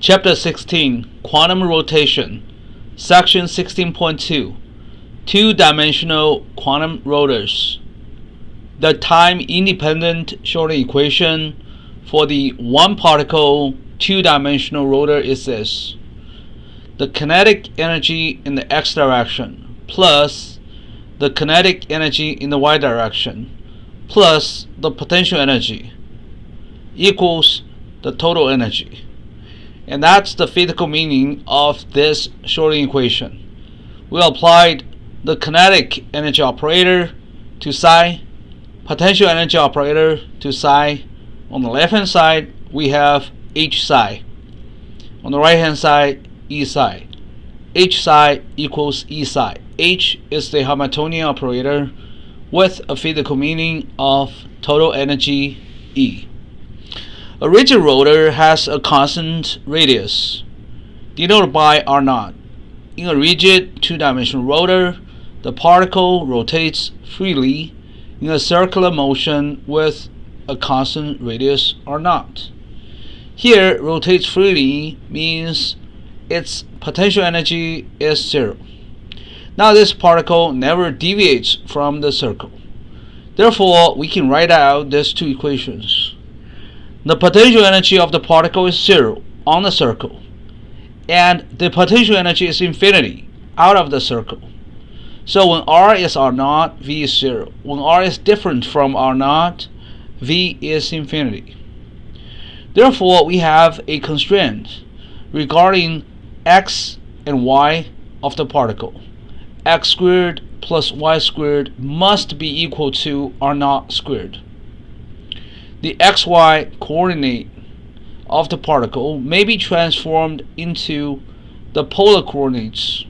Chapter 16, Quantum Rotation, Section 16.2, Two-dimensional quantum rotors. The time-independent Schrödinger equation for the one-particle two-dimensional rotor is this: the kinetic energy in the x direction plus the kinetic energy in the y direction plus the potential energy equals the total energy. And that's the physical meaning of this Schrödinger equation. We applied the kinetic energy operator to psi, potential energy operator to psi. On the left hand side we have h psi. On the right hand side, e psi. H psi equals e psi. H is the Hamiltonian operator with a physical meaning of total energy E. A rigid rotor has a constant radius, denoted by R0. In a rigid two-dimensional rotor, the particle rotates freely in a circular motion with a constant radius R0. Here, rotates freely means its potential energy is 0. Now this particle never deviates from the circle. Therefore, we can write out these two equations. The potential energy of the particle is 0 on the circle, and the potential energy is infinity out of the circle. So when R is R0, V is 0. When R is different from R0, V is infinity. Therefore, we have a constraint regarding x and y of the particle. X squared plus y squared must be equal to R0 squared. The xy coordinate of the particle may be transformed into the polar coordinates.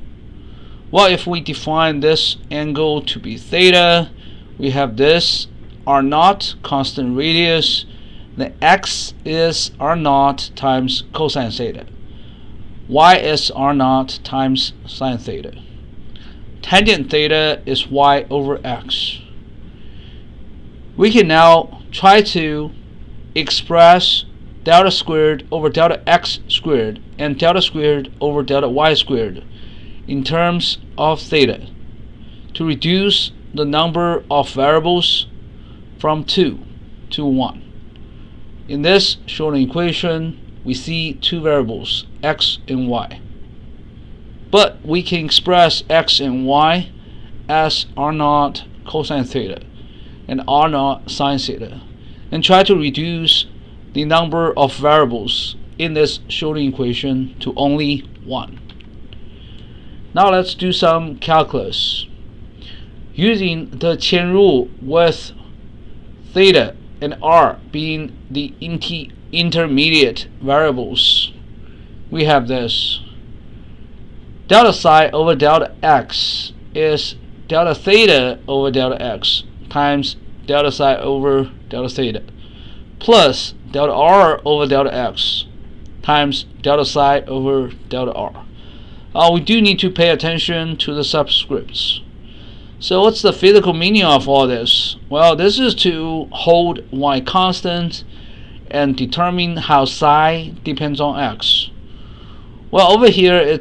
Well, if we define this angle to be theta, we have this R0 constant radius. The x is R0 times cosine theta. Y is R0 times sine theta. Tangent theta is y over x. We can now try to express delta squared over delta x squared and delta squared over delta y squared in terms of theta to reduce the number of variables from 2 to 1. In this Schrödinger equation, we see two variables, x and y. But we can express x and y as R0 cosine theta and R0 sine theta, and try to reduce the number of variables in this Schrödinger equation to only 1. Now let's do some calculus. Using the chain rule with theta and r being the intermediate variables, we have this. Delta psi over delta x is delta theta over delta x times delta psi over delta theta plus delta r over delta x times delta psi over delta r. We do need to pay attention to the subscripts. So what's the physical meaning of all this? Well, this is to hold y constant and determine how psi depends on x. Well, over here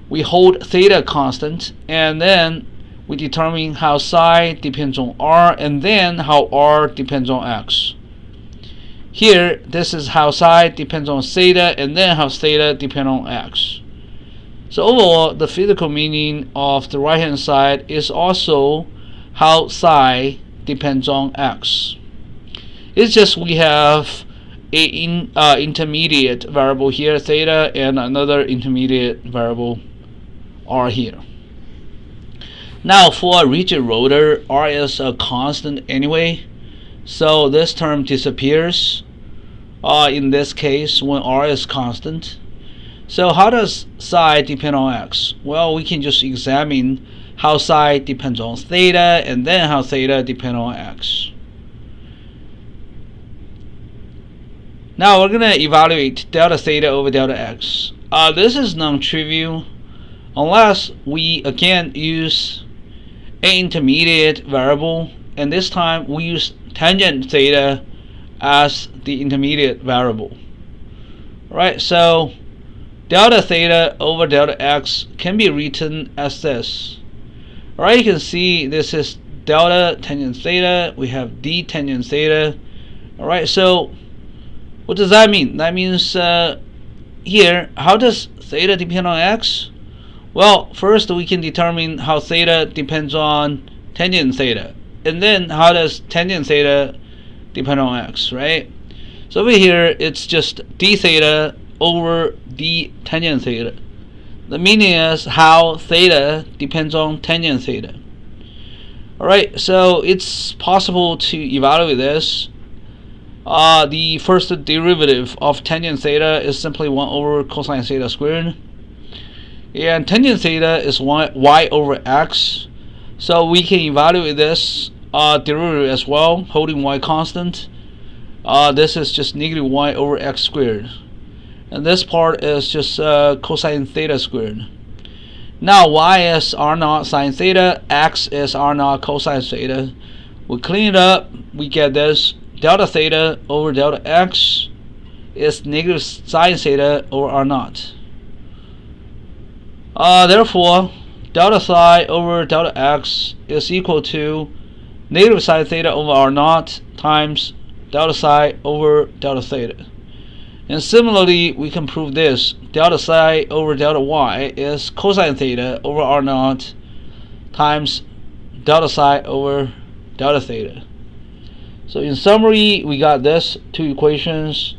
we hold theta constant, and then we determine how psi depends on r, and then how r depends on x. Here, this is how psi depends on theta, and then how theta depends on x. So overall, the physical meaning of the right hand side is also how psi depends on x. It's just we have an intermediate variable here, theta, and another intermediate variable, r here. Now for a rigid rotor, r is a constant anyway, so this term disappears in this case when r is constant. So how does psi depend on x? Well, we can just examine how psi depends on theta and then how theta depends on x. Now we're going to evaluate delta theta over delta x. This is non-trivial unless we again use an intermediate variable, and this time we use tangent theta as the intermediate variable. Right, so delta theta over delta x can be written as this. Alright, you can see this is delta tangent theta, we have d tangent theta. Alright, so what does that mean? That means here, how does theta depend on x? Well, first we can determine how theta depends on tangent theta, and then how does tangent theta depend on x, right? So over here it's just d theta over d tangent theta. The meaning is how theta depends on tangent theta. Alright, so it's possible to evaluate this. The first derivative of tangent theta is simply 1 over cosine theta squared. And tangent theta is y over x. So we can evaluate this derivative as well, holding y constant. This is just negative y over x squared. And this part is just cosine theta squared. Now y is r naught sine theta, x is r naught cosine theta. We clean it up, we get this. Delta theta over delta x is negative sine theta over r naught. Therefore, delta psi over delta x is equal to negative sine theta over r naught times delta psi over delta theta. And similarly, we can prove this. Delta psi over delta y is cosine theta over r naught times delta psi over delta theta. So in summary, we got this two equations.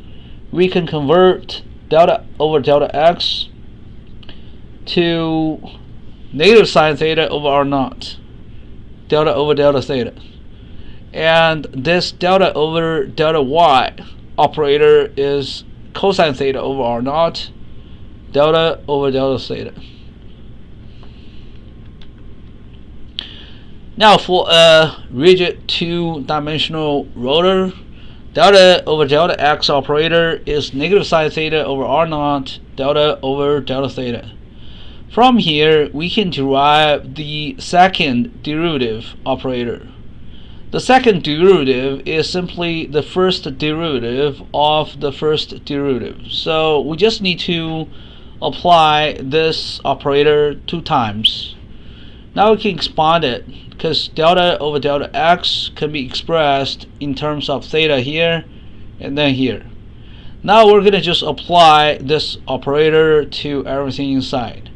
We can convert delta over delta x to negative sine theta over r naught, delta over delta theta. And this delta over delta y operator is cosine theta over r naught, delta over delta theta. Now for a rigid two-dimensional rotor, delta over delta x operator is negative sine theta over r naught, delta over delta theta. From here, we can derive the second derivative operator. The second derivative is simply the first derivative of the first derivative. So we just need to apply this operator 2 times. Now we can expand it, because delta over delta x can be expressed in terms of theta here and then here. Now we're going to just apply this operator to everything inside.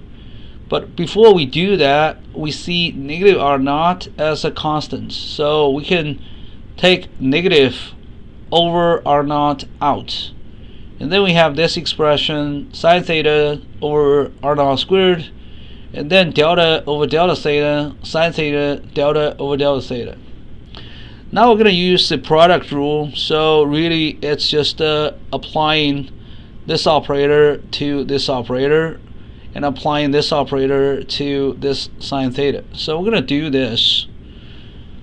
But before we do that, we see negative r naught as a constant. So we can take negative over r naught out. And then we have this expression, sine theta over r naught squared, and then delta over delta theta, sine theta, delta over delta theta. Now we're going to use the product rule. So really it's just applying this operator to this operator, and applying this operator to this sine theta. So we're going to do this.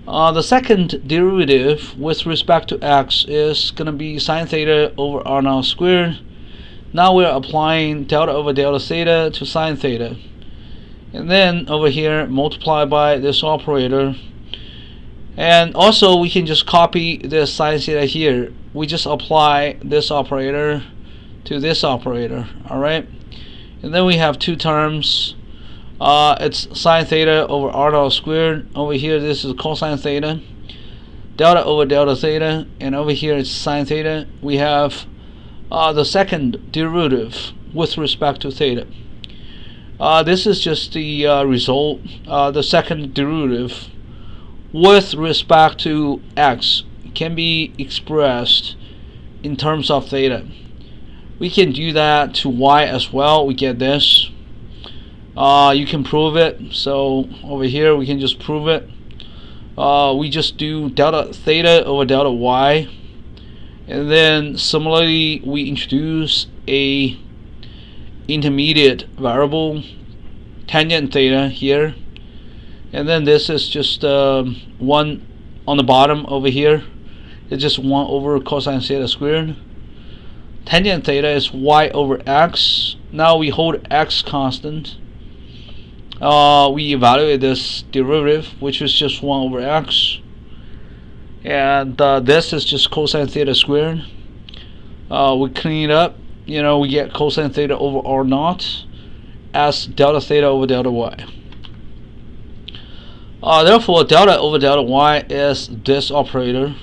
The second derivative with respect to x is going to be sine theta over r naught squared. Now we're applying delta over delta theta to sine theta. And then over here multiply by this operator. And also we can just copy this sine theta here. We just apply this operator to this operator. Alright. And then we have 2 terms. It's sine theta over r naught squared. Over here this is cosine theta, delta over delta theta, and over here it's sine theta. We have the second derivative with respect to theta. This is just the result. The second derivative with respect to x can be expressed in terms of theta. We can do that to y as well. We get this. You can prove it. So over here we can just prove it. We just do delta theta over delta y, and then similarly we introduce a intermediate variable, tangent theta here, and then this is just 1 on the bottom over here. It's just 1 over cosine theta squared. Tangent theta is y over x. Now we hold x constant. We evaluate this derivative, which is just 1 over x, and this is just cosine theta squared. We clean it up. we get cosine theta over r naught as delta theta over delta y. Therefore, delta over delta y is this operator.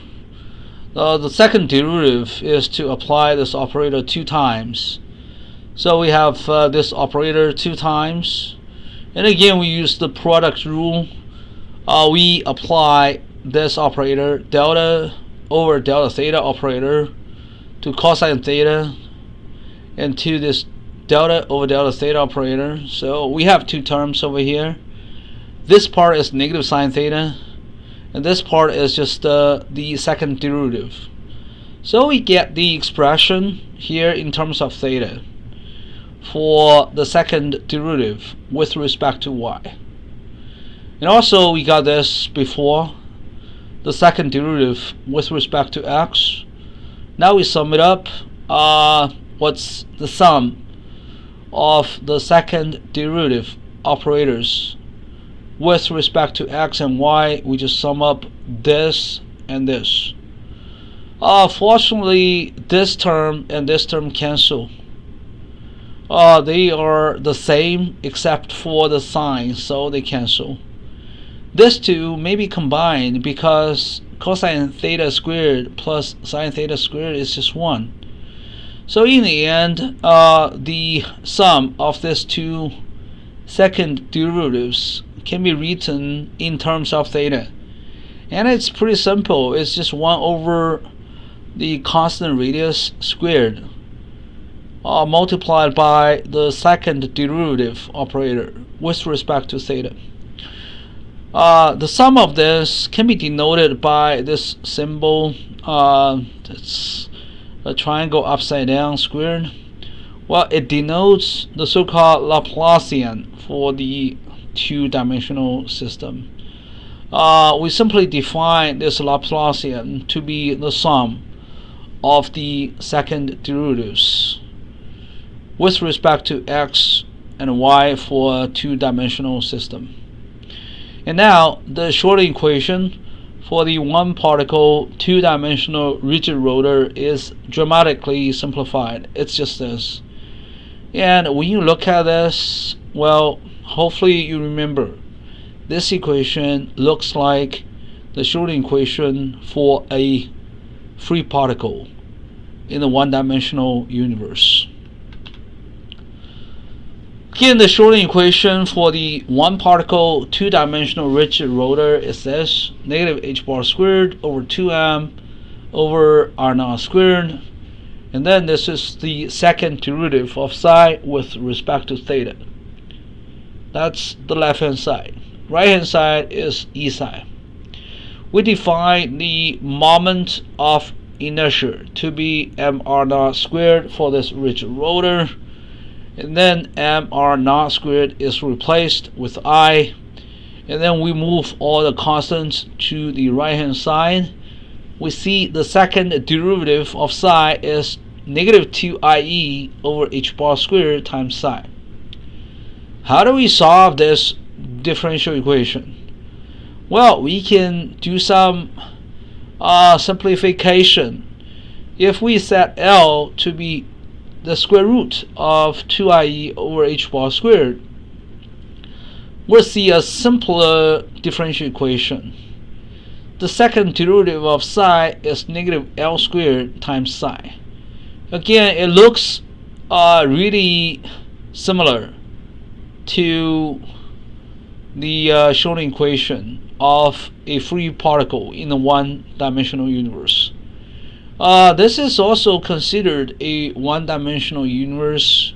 The second derivative is to apply this operator 2 times. So we have this operator 2 times. And again, we use the product rule. We apply this operator, delta over delta theta operator, to cosine theta, and to this delta over delta theta operator. So we have 2 terms over here. This part is negative sine theta, and this part is just the second derivative. So we get the expression here in terms of theta for the second derivative with respect to y. And also we got this before, the second derivative with respect to x. Now we sum it up. What's the sum of the second derivative operators with respect to x and y? We just sum up this and this. Fortunately, this term and this term cancel. They are the same except for the sign, so they cancel. These two may be combined because cosine theta squared plus sine theta squared is just 1. So in the end, the sum of these two second derivatives can be written in terms of theta. And it's pretty simple. It's just 1 over the constant radius squared multiplied by the second derivative operator with respect to theta. The sum of this can be denoted by this symbol. It's a triangle upside down squared. Well, it denotes the so-called Laplacian for the two-dimensional system. We simply define this Laplacian to be the sum of the second derivatives with respect to x and y for a two-dimensional system. And now the Schrödinger equation for the one particle two-dimensional rigid rotor is dramatically simplified. It's just this. And when you look at this, well, hopefully you remember this equation looks like the Schrödinger equation for a free particle in the one-dimensional universe. Again, the Schrödinger equation for the one particle two-dimensional rigid rotor is this: negative h bar squared over 2m over r naught squared. And then this is the second derivative of psi with respect to theta. That's the left-hand side. Right-hand side is E psi. We define the moment of inertia to be mr naught squared for this rigid rotor. And then mr naught squared is replaced with I. And then we move all the constants to the right-hand side. We see the second derivative of psi is negative 2ie over h bar squared times psi. How do we solve this differential equation? Well, we can do some simplification. If we set L to be the square root of 2ie over h bar squared, we'll see a simpler differential equation. The second derivative of psi is negative L squared times psi. Again, it looks really similar to the Schrödinger equation of a free particle in a one-dimensional universe. This is also considered a one-dimensional universe.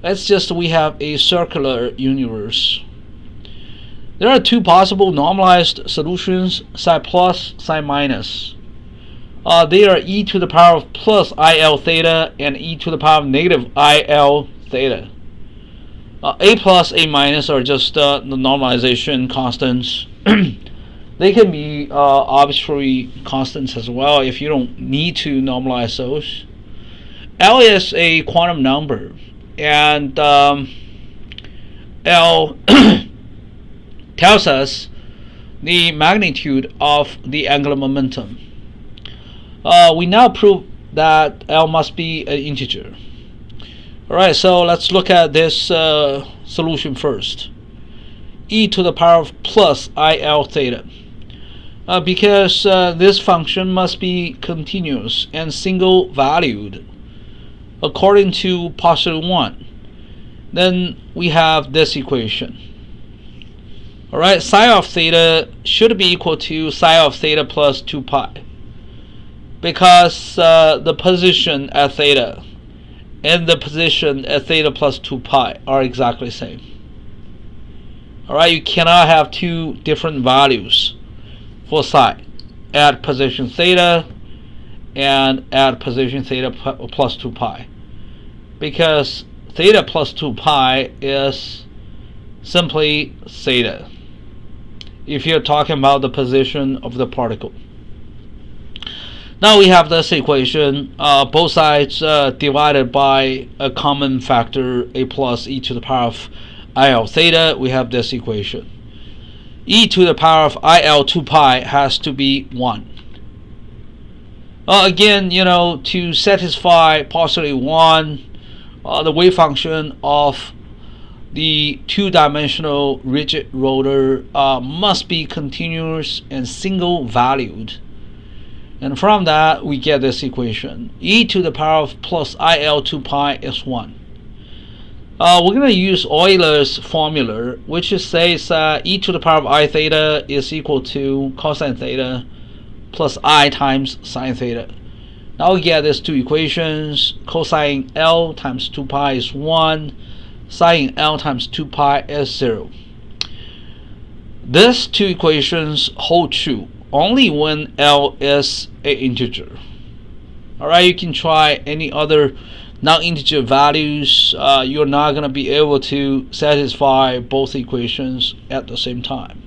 It's just we have a circular universe. There are two possible normalized solutions, psi plus, psi minus. They are e to the power of plus il theta and e to the power of negative il theta. A plus, a minus are just the normalization constants. They can be arbitrary constants as well if you don't need to normalize those. L is a quantum number, and L tells us the magnitude of the angular momentum. We now prove that L must be an integer. Alright, so let's look at this solution first. E to the power of plus IL theta. Because this function must be continuous and single valued according to postulate 1, then we have this equation. Alright, psi of theta should be equal to psi of theta plus 2 pi, because the position at theta and the position at theta plus 2 pi are exactly the same. Alright, you cannot have two different values for psi at position theta and at position theta plus 2 pi, because theta plus 2 pi is simply theta if you're talking about the position of the particle. Now we have this equation, both sides divided by a common factor, a plus e to the power of IL theta. We have this equation. E to the power of IL 2 pi has to be 1. Again, to satisfy postulate 1, the wave function of the two-dimensional rigid rotor must be continuous and single valued. And from that, we get this equation. E to the power of plus IL 2 pi is 1. We're going to use Euler's formula, which says e to the power of I theta is equal to cosine theta plus I times sine theta. Now we get these two equations. Cosine L times 2 pi is 1. Sine L times 2 pi is 0. These two equations hold true only when L is an integer. Alright, you can try any other non-integer values. You're not going to be able to satisfy both equations at the same time.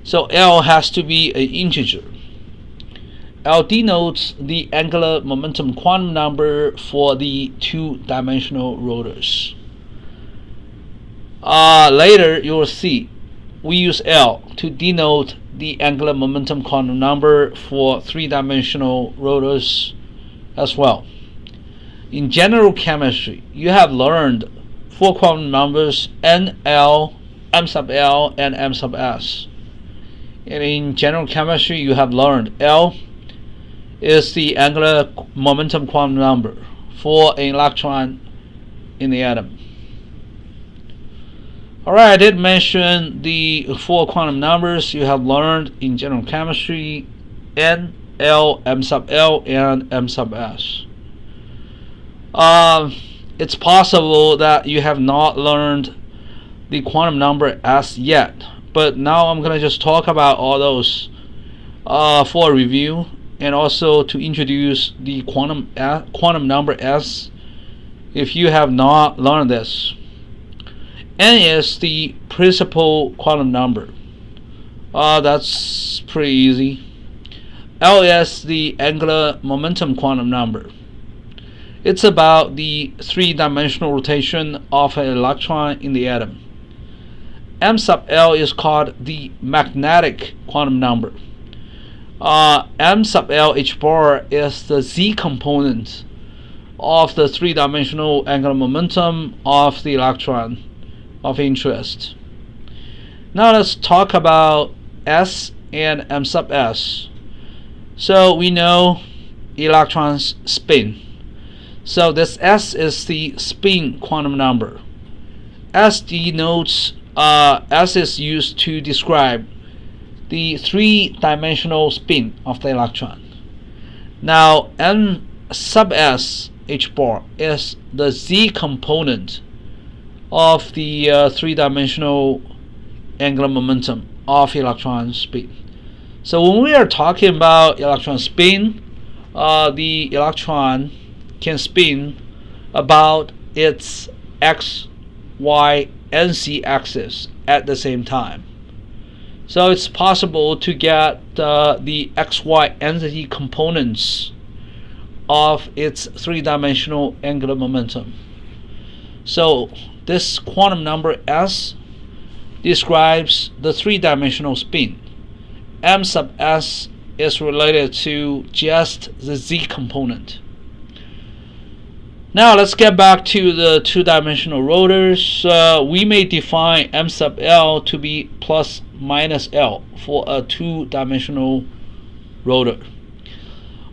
So L has to be an integer. L denotes the angular momentum quantum number for the two-dimensional rotors. Later you will see we use L to denote the angular momentum quantum number for three-dimensional rotors as well. In general chemistry, you have learned four quantum numbers NL, M sub L, and M sub S. And in general chemistry, you have learned L is the angular momentum quantum number for an electron in the atom. Alright, I did mention the four quantum numbers you have learned in general chemistry: N, L, M sub L, and M sub S. It's possible that you have not learned the quantum number S yet, but now I'm going to just talk about all those for a review, and also to introduce the quantum number S if you have not learned this. N is the principal quantum number. That's pretty easy. L is the angular momentum quantum number. It's about the three-dimensional rotation of an electron in the atom. M sub L is called the magnetic quantum number. M sub L H bar is the Z component of the three-dimensional angular momentum of the electron of interest. Now let's talk about S and M sub S. So we know electrons spin. So this S is the spin quantum number. S denotes S is used to describe the three-dimensional spin of the electron. Now M sub S H bar is the Z component of the three-dimensional angular momentum of electron spin. So when we are talking about electron spin, the electron can spin about its x, y, and z axis at the same time. So it's possible to get the x, y, and z components of its three-dimensional angular momentum. So this quantum number S describes the three-dimensional spin. M sub S is related to just the Z component. Now let's get back to the two-dimensional rotors. We may define m sub l to be plus minus l for a two-dimensional rotor.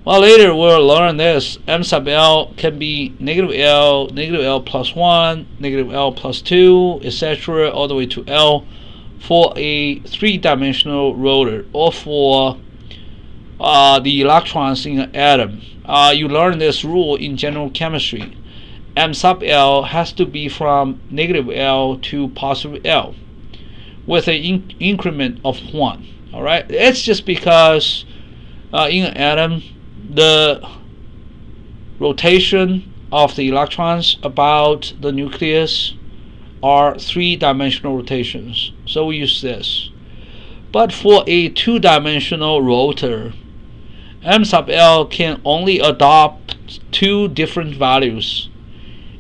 Well, later we'll learn this. M sub l can be negative L plus 1, negative L plus 2, etc. all the way to L for a three-dimensional rotor, or for the electrons in an atom. You learn this rule in general chemistry. M sub L has to be from negative L to positive L with an increment of 1. Alright, it's just because in an atom, the rotation of the electrons about the nucleus are three-dimensional rotations, so we use this. But for a two-dimensional rotor, m sub l can only adopt two different values.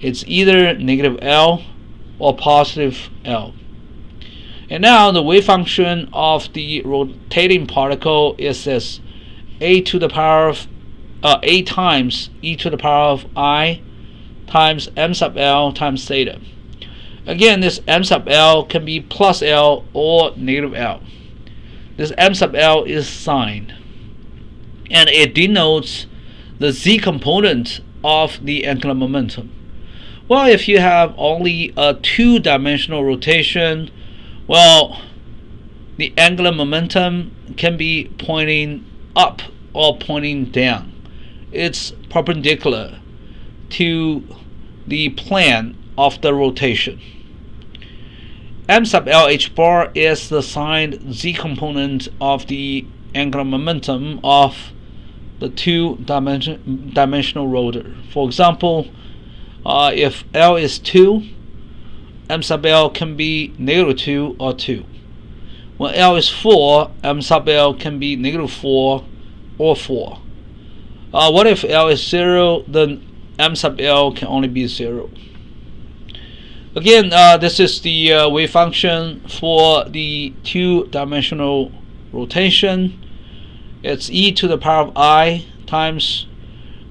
It's either negative L or positive L. And now the wave function of the rotating particle is this: a to the power of a times e to the power of I times m sub l times theta. Again, this m sub l can be plus L or negative L. This m sub l is signed, and it denotes the z component of the angular momentum. Well, if you have only a two-dimensional rotation, well, the angular momentum can be pointing up or pointing down. It's perpendicular to the plane of the rotation. M sub L h bar is the signed z component of the angular momentum of the two-dimensional rotor. For example, if L is 2, m sub L can be negative 2 or 2. When L is 4, m sub L can be negative 4 or 4. What if L is 0? Then m sub L can only be 0. Again, this is the wave function for the two-dimensional rotation. It's e to the power of I times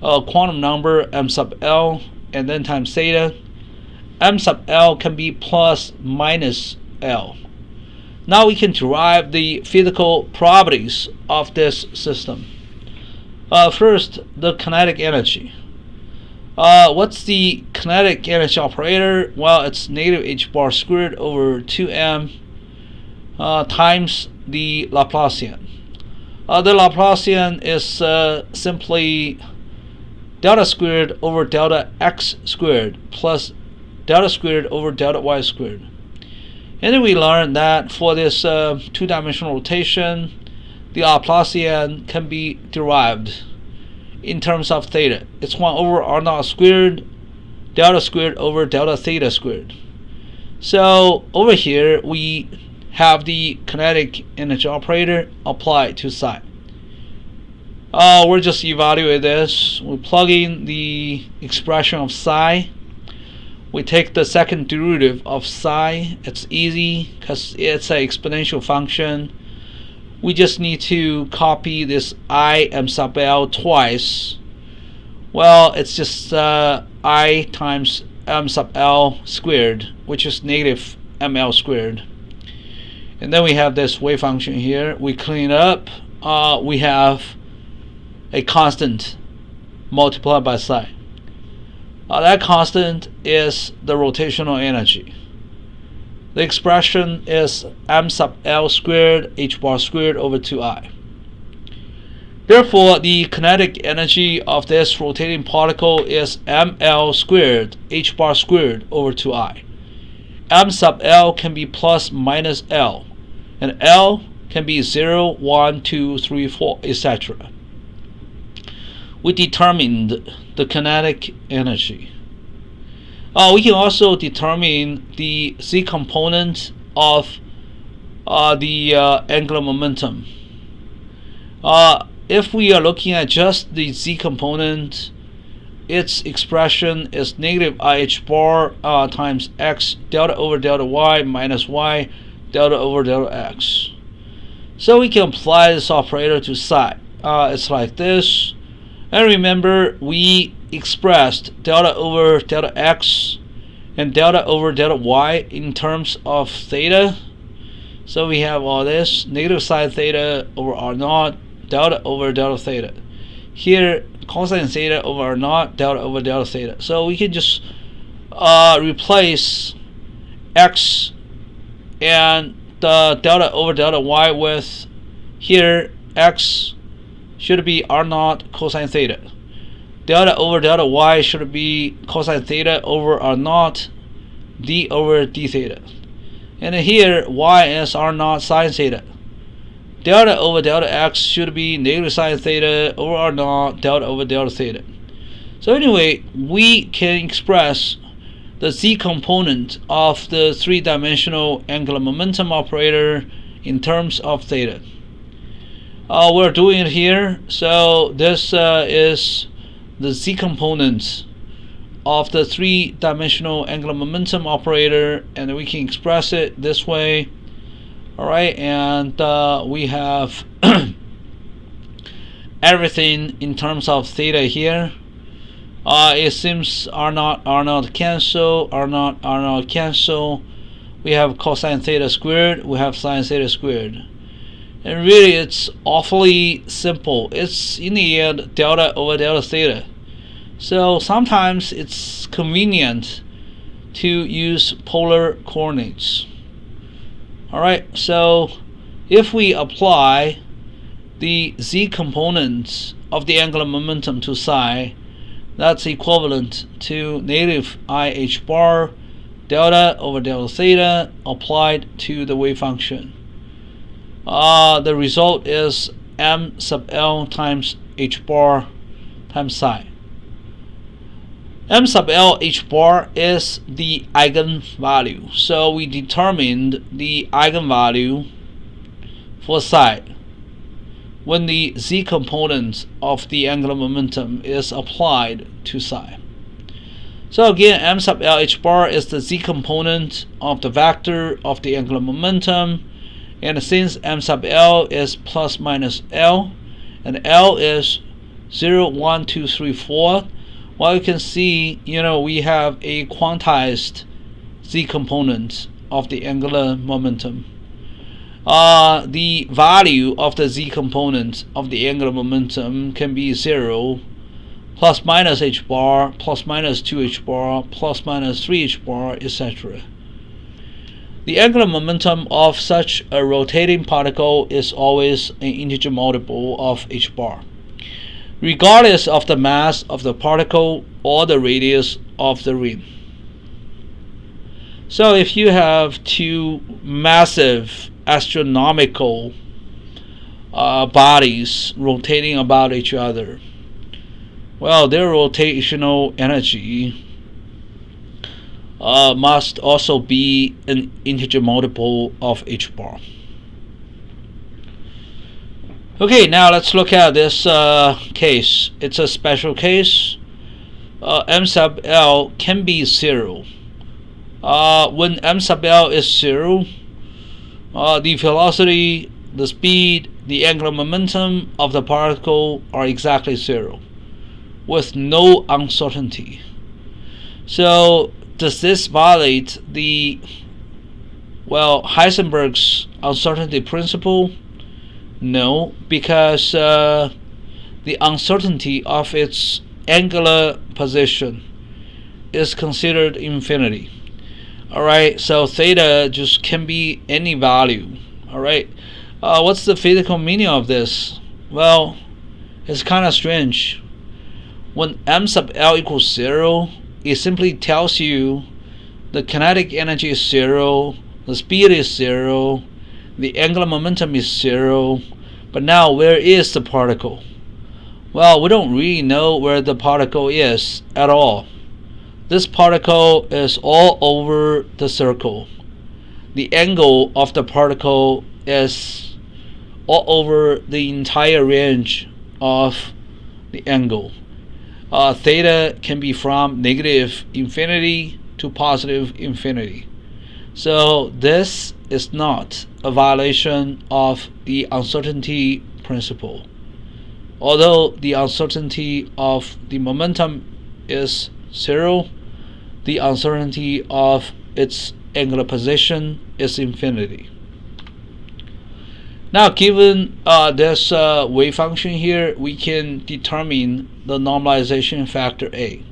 quantum number m sub L and then times theta. M sub L can be plus minus L. Now we can derive the physical properties of this system. First, the kinetic energy. What's the kinetic energy operator? Well, it's negative h bar squared over 2m times the Laplacian. The Laplacian is simply delta squared over delta x squared plus delta squared over delta y squared. And then we learned that for this two-dimensional rotation, the Laplacian can be derived in terms of theta. It's 1 over r naught squared, delta squared over delta theta squared. So over here we have the kinetic energy operator applied to psi. We'll just evaluate this. We plug in the expression of psi. We take the second derivative of psi. It's easy because it's an exponential function. We just need to copy this I m sub l twice. Well, it's just I times m sub l squared, which is negative ml squared. And then we have this wave function here. We clean it up. We have a constant multiplied by psi. That constant is the rotational energy. The expression is m sub l squared h bar squared over 2I. Therefore, the kinetic energy of this rotating particle is ml squared h bar squared over 2I. M sub l can be plus minus L, and L can be 0, 1, 2, 3, 4, etc. We determined the kinetic energy. We can also determine the z component of the angular momentum. If we are looking at just the z component, its expression is negative IH bar times x delta over delta y minus y delta over delta x. So we can apply this operator to psi. It's like this. And remember, we expressed delta over delta x and delta over delta y in terms of theta. So we have all this negative sine theta over r naught, delta over delta theta. Here, cosine theta over r naught, delta over delta theta. So we can just replace x and the delta over delta y with, here x should be r naught cosine theta. Delta over delta y should be cosine theta over r naught d over d theta. And here y is r naught sine theta. Delta over delta x should be negative sine theta over r naught delta over delta theta. So anyway, we can express the z component of the three-dimensional angular momentum operator in terms of theta. We're doing it here. So this is the z component of the three-dimensional angular momentum operator, and we can express it this way. Alright, and we have everything in terms of theta here. It seems r naught cancel, r naught cancel. We have cosine theta squared, we have sine theta squared. And really it's awfully simple. It's in the end delta over delta theta. So sometimes it's convenient to use polar coordinates. Alright, so if we apply the z components of the angular momentum to psi, that's equivalent to negative I h bar delta over delta theta applied to the wave function. The result is m sub l times h bar times psi. M sub l h bar is the eigenvalue. So we determined the eigenvalue for psi when the z component of the angular momentum is applied to psi. So again, m sub l h bar is the z component of the vector of the angular momentum, and since m sub l is plus minus l and l is 0, 1, 2, 3, 4, well, you can see, we have a quantized z component of the angular momentum. The value of the z component of the angular momentum can be 0, plus minus h bar, plus minus 2h bar, plus minus 3h bar, etc. The angular momentum of such a rotating particle is always an integer multiple of h bar, regardless of the mass of the particle or the radius of the ring. So if you have two massive astronomical bodies rotating about each other, well, their rotational energy must also be an integer multiple of h bar. Okay, now let's look at this case. It's a special case. M sub L can be 0. When M sub L is 0, the velocity, the speed, the angular momentum of the particle are exactly 0, with no uncertainty. So does this violate the, Heisenberg's uncertainty principle? No, because the uncertainty of its angular position is considered infinity. Alright, so theta just can be any value. Alright, what's the physical meaning of this? Well, it's kind of strange. When m sub l equals 0, it simply tells you the kinetic energy is 0, the speed is 0, the angular momentum is 0, but now where is the particle? Well, we don't really know where the particle is at all. This particle is all over the circle. The angle of the particle is all over the entire range of the angle. Theta can be from negative infinity to positive infinity. So this is not a violation of the uncertainty principle. Although the uncertainty of the momentum is 0, the uncertainty of its angular position is infinity. Now, given this wave function here, we can determine the normalization factor A.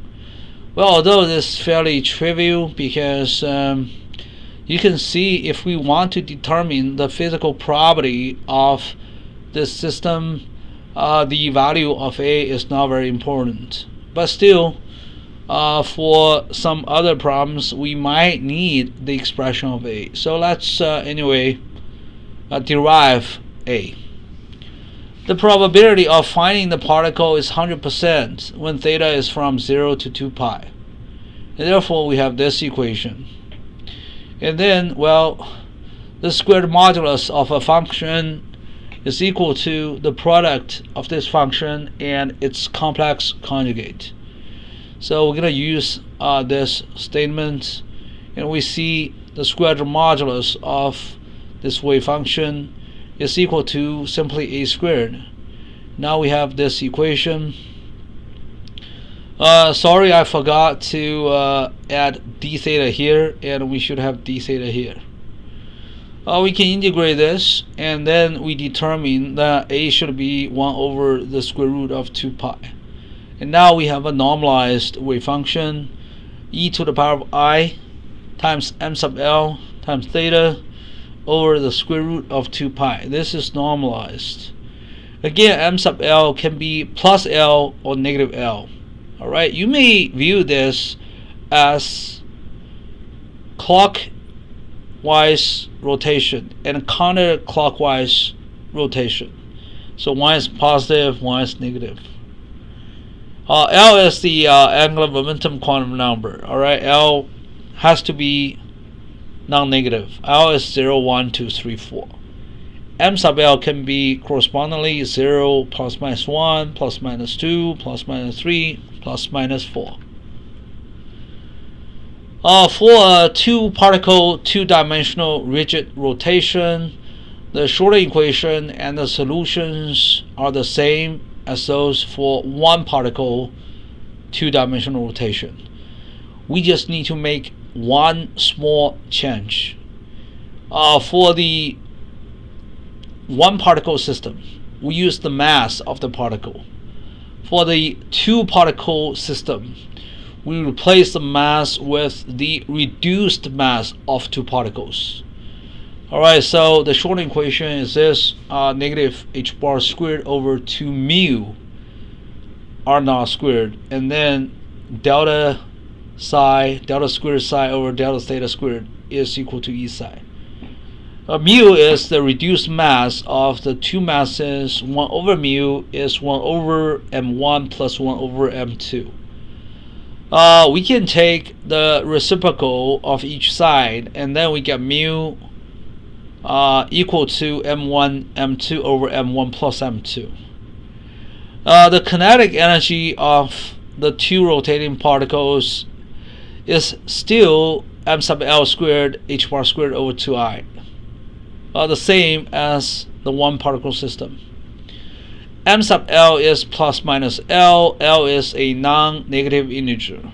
Well, although this is fairly trivial, because you can see if we want to determine the physical property of this system, the value of A is not very important. But still, for some other problems, we might need the expression of A. So let's anyway derive A. The probability of finding the particle is 100% when theta is from 0 to 2 pi. And therefore, we have this equation. And then, well, the squared modulus of a function is equal to the product of this function and its complex conjugate. So we're going to use this statement, and we see the squared modulus of this wave function is equal to simply a squared. Now we have this equation. Sorry, I forgot to add d theta here, and we should have d theta here. We can integrate this, and then we determine that a should be 1 over the square root of 2 pi. And now we have a normalized wave function, e to the power of I times m sub l times theta over the square root of 2 pi. This is normalized. Again, m sub l can be plus l or negative l. Alright, you may view this as clockwise rotation and counterclockwise rotation. So one is positive, one is negative. L is the angular momentum quantum number. Alright, L has to be non-negative. L is 0, 1, 2, 3, 4. M sub L can be correspondingly 0, plus minus 1, plus minus 2, plus minus 3, plus minus 4. For a two-particle, two-dimensional rigid rotation, the Schrödinger equation and the solutions are the same as those for one-particle, two-dimensional rotation. We just need to make one small change. For the one-particle system, we use the mass of the particle. For the two-particle system, we replace the mass with the reduced mass of two particles. Alright, so the Schrödinger equation is this, negative h bar squared over 2 mu r naught squared, and then delta squared psi over delta theta squared is equal to E psi. Mu is the reduced mass of the two masses. 1 over mu is 1 over m1 plus 1 over m2. We can take the reciprocal of each side, and then we get mu equal to m1 m2 over m1 plus m2. The kinetic energy of the two rotating particles is still m sub l squared h bar squared over 2I, the same as the one particle system. M sub l is plus minus l. L is a non-negative integer.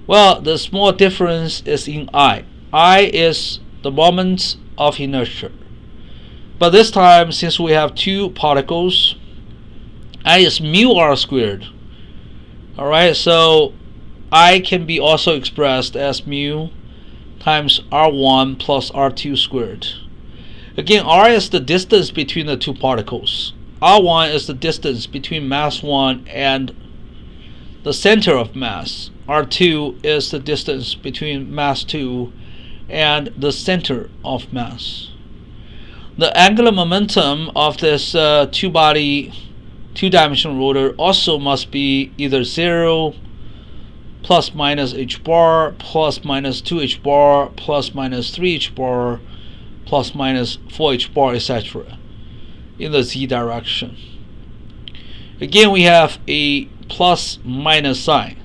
Well, the small difference is in I. I is the moment of inertia. But this time, since we have two particles, I is mu r squared. Alright, so I can be also expressed as mu times r1 plus r2 squared. Again, r is the distance between the two particles. R1 is the distance between mass 1 and the center of mass. R2 is the distance between mass 2 and the center of mass. The angular momentum of this two-body, two-dimensional rotor also must be either 0, plus minus h bar, plus minus 2h bar, plus minus 3h bar, plus minus 4h bar, etc. in the z direction. Again, we have a plus minus sign.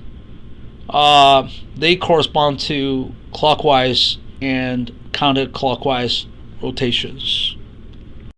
They correspond to clockwise and counterclockwise rotations.